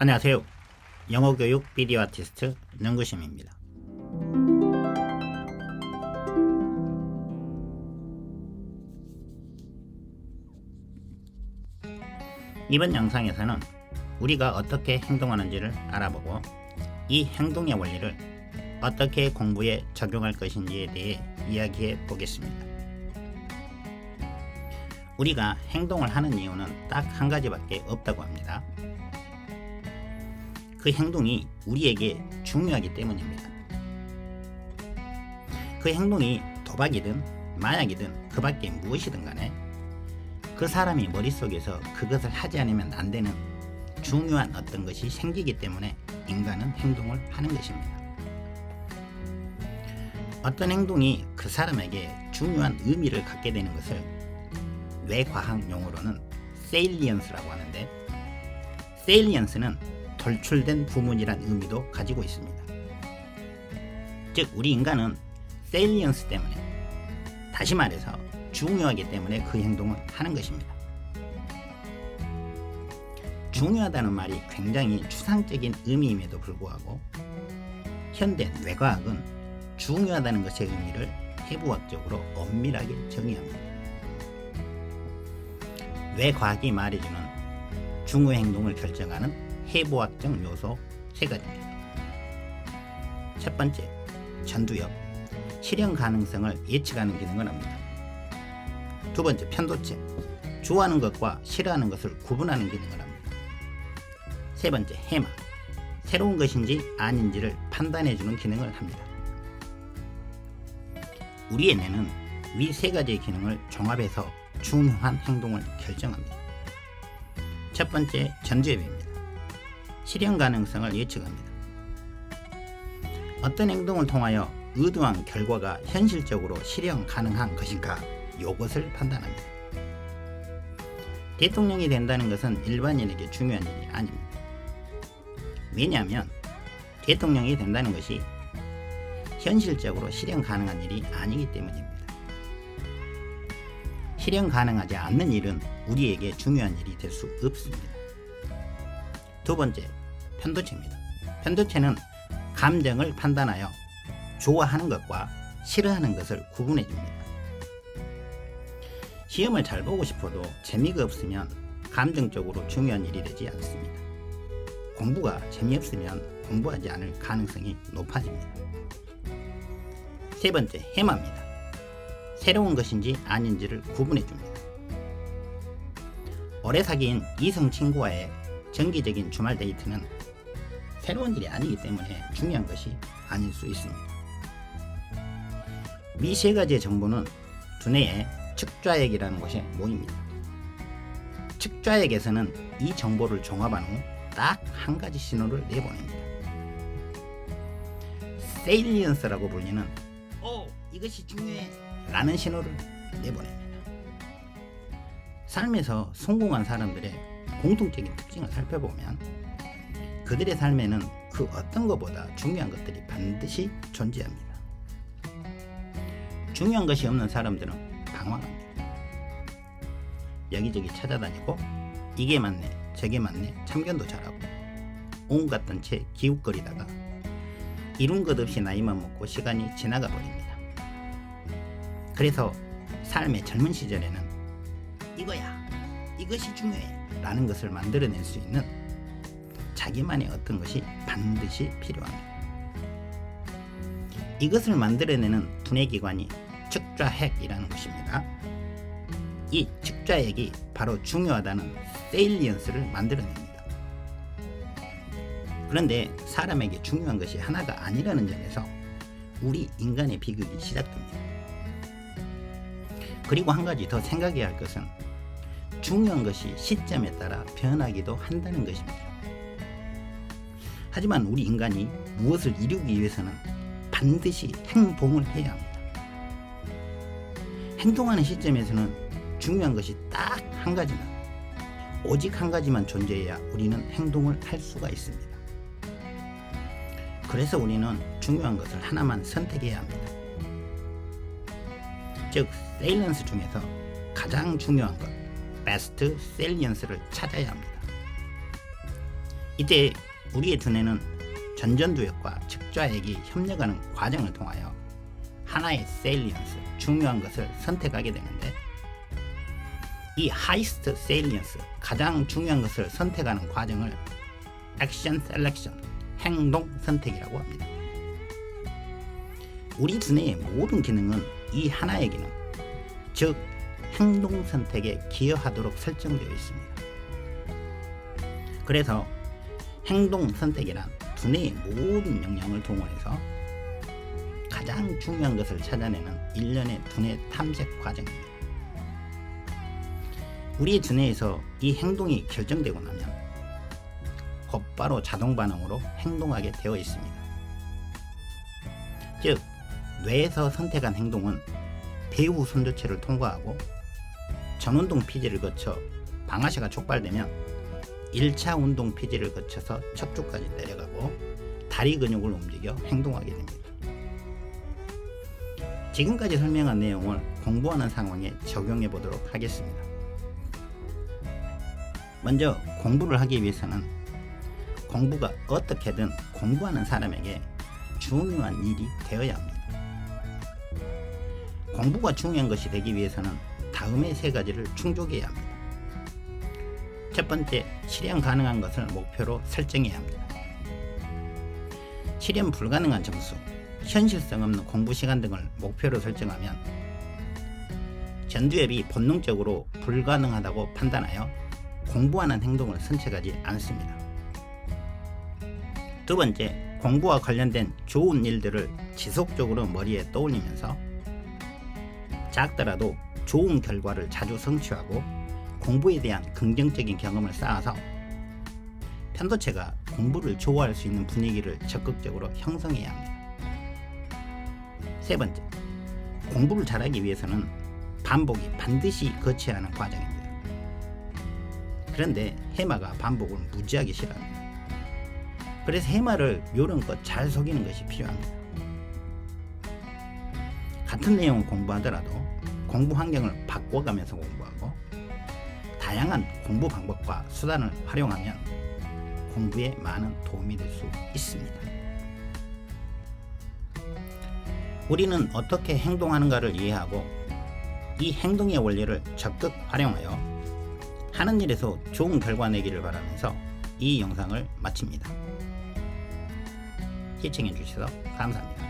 안녕하세요. 영어교육 비디오 아티스트 능구심입니다. 이번 영상에서는 우리가 어떻게 행동하는지를 알아보고 이 행동의 원리를 어떻게 공부에 적용할 것인지에 대해 이야기해 보겠습니다. 우리가 행동을 하는 이유는 딱 한 가지밖에 없다고 합니다. 그 행동이 우리에게 중요하기 때문입니다. 그 행동이 도박이든 마약이든 그 밖에 무엇이든 간에 그 사람이 머릿속에서 그것을 하지 않으면 안 되는 중요한 어떤 것이 생기기 때문에 인간은 행동을 하는 것입니다. 어떤 행동이 그 사람에게 중요한 의미를 갖게 되는 것을 뇌과학 용어로는 세일리언스라고 하는데, 세일리언스는 돌출된 부분이란 의미도 가지고 있습니다. 즉 우리 인간은 세일리언스 때문에, 다시 말해서 중요하기 때문에 그 행동을 하는 것입니다. 중요하다는 말이 굉장히 추상적인 의미임에도 불구하고 현대 뇌과학은 중요하다는 것의 의미를 해부학적으로 엄밀하게 정의합니다. 뇌과학이 말해주는 중요 행동을 결정하는 해부학적 요소 세 가지입니다. 첫 번째, 전두엽, 실현 가능성을 예측하는 기능을 합니다. 두 번째, 편도체, 좋아하는 것과 싫어하는 것을 구분하는 기능을 합니다. 세 번째, 해마, 새로운 것인지 아닌지를 판단해주는 기능을 합니다. 우리의 뇌는 위 세 가지의 기능을 종합해서 중요한 행동을 결정합니다. 첫 번째, 전두엽입니다. 실현 가능성을 예측합니다. 어떤 행동을 통하여 의도한 결과가 현실적으로 실현 가능한 것인가, 이것을 판단합니다. 대통령이 된다는 것은 일반인에게 중요한 일이 아닙니다. 왜냐하면 대통령이 된다는 것이 현실적으로 실현 가능한 일이 아니기 때문입니다. 실현 가능하지 않는 일은 우리에게 중요한 일이 될 수 없습니다. 두 번째, 편도체입니다. 편도체는 감정을 판단하여 좋아하는 것과 싫어하는 것을 구분해 줍니다. 시험을 잘 보고 싶어도 재미가 없으면 감정적으로 중요한 일이 되지 않습니다. 공부가 재미없으면 공부하지 않을 가능성이 높아집니다. 세 번째, 해마입니다. 새로운 것인지 아닌지를 구분해 줍니다. 오래 사귄 이성 친구와의 정기적인 주말 데이트는 새로운 일이 아니기 때문에 중요한 것이 아닐 수 있습니다. 위 세 가지의 정보는 두뇌의 측좌액이라는 곳에 모입니다. 측좌액에서는 이 정보를 종합한 후 딱 한 가지 신호를 내보냅니다. 세일리언스라고 불리는 이것이 중요해 라는 신호를 내보냅니다. 삶에서 성공한 사람들의 공통적인 특징을 살펴보면 그들의 삶에는 그 어떤 것보다 중요한 것들이 반드시 존재합니다. 중요한 것이 없는 사람들은 방황합니다. 여기저기 찾아다니고 이게 맞네 저게 맞네 참견도 잘하고 온갖 던채 기웃거리다가 이룬 것 없이 나이만 먹고 시간이 지나가 버립니다. 그래서 삶의 젊은 시절에는 이거야, 이것이 중요해 라는 것을 만들어낼 수 있는 자기만의 어떤 것이 반드시 필요합니다. 이것을 만들어내는 두뇌기관이 측좌핵이라는 것입니다. 이 측좌핵이 바로 중요하다는 세일리언스를 만들어냅니다. 그런데 사람에게 중요한 것이 하나가 아니라는 점에서 우리 인간의 비극이 시작됩니다. 그리고 한 가지 더 생각해야 할 것은 중요한 것이 시점에 따라 변하기도 한다는 것입니다. 하지만 우리 인간이 무엇을 이루기 위해서는 반드시 행동을 해야 합니다. 행동하는 시점에서는 중요한 것이 딱 한 가지만, 오직 한 가지만 존재해야 우리는 행동을 할 수가 있습니다. 그래서 우리는 중요한 것을 하나만 선택해야 합니다. 즉 세일런스 중에서 가장 중요한 것, 베스트 세일리언스를 찾아야 합니다. 이때 우리의 두뇌는 전전두엽과 측좌핵이 협력하는 과정을 통하여 하나의 세일리언스, 중요한 것을 선택하게 되는데, 이 하이스트 세일리언스, 가장 중요한 것을 선택하는 과정을 액션 셀렉션, 행동 선택이라고 합니다. 우리 두뇌의 모든 기능은 이 하나의 기능, 즉 행동 선택에 기여하도록 설정되어 있습니다. 그래서 행동 선택이란 두뇌의 모든 역량을 동원해서 가장 중요한 것을 찾아내는 일련의 두뇌 탐색 과정입니다. 우리의 두뇌에서 이 행동이 결정되고 나면 곧바로 자동 반응으로 행동하게 되어 있습니다. 즉, 뇌에서 선택한 행동은 배후 선두체를 통과하고 전운동 피지를 거쳐 방아쇠가 촉발되면 1차 운동 피지를 거쳐서 척추까지 내려가고 다리 근육을 움직여 행동하게 됩니다. 지금까지 설명한 내용을 공부하는 상황에 적용해 보도록 하겠습니다. 먼저 공부를 하기 위해서는 공부가 어떻게든 공부하는 사람에게 중요한 일이 되어야 합니다. 공부가 중요한 것이 되기 위해서는 다음의 세 가지를 충족해야 합니다. 첫 번째, 실현 가능한 것을 목표로 설정해야 합니다. 실현 불가능한 점수, 현실성 없는 공부 시간 등을 목표로 설정하면 전두엽이 본능적으로 불가능하다고 판단하여 공부하는 행동을 선택하지 않습니다. 두 번째, 공부와 관련된 좋은 일들을 지속적으로 머리에 떠올리면서 작더라도 좋은 결과를 자주 성취하고 공부에 대한 긍정적인 경험을 쌓아서 편도체가 공부를 좋아할 수 있는 분위기를 적극적으로 형성해야 합니다. 세 번째, 공부를 잘하기 위해서는 반복이 반드시 거쳐야 하는 과정입니다. 그런데 해마가 반복을 무지하게 싫어합니다. 그래서 해마를 요령껏 잘 속이는 것이 필요합니다. 같은 내용을 공부하더라도 공부 환경을 바꿔가면서 공부하고 다양한 공부 방법과 수단을 활용하면 공부에 많은 도움이 될 수 있습니다. 우리는 어떻게 행동하는가를 이해하고 이 행동의 원리를 적극 활용하여 하는 일에서 좋은 결과 내기를 바라면서 이 영상을 마칩니다. 시청해 주셔서 감사합니다.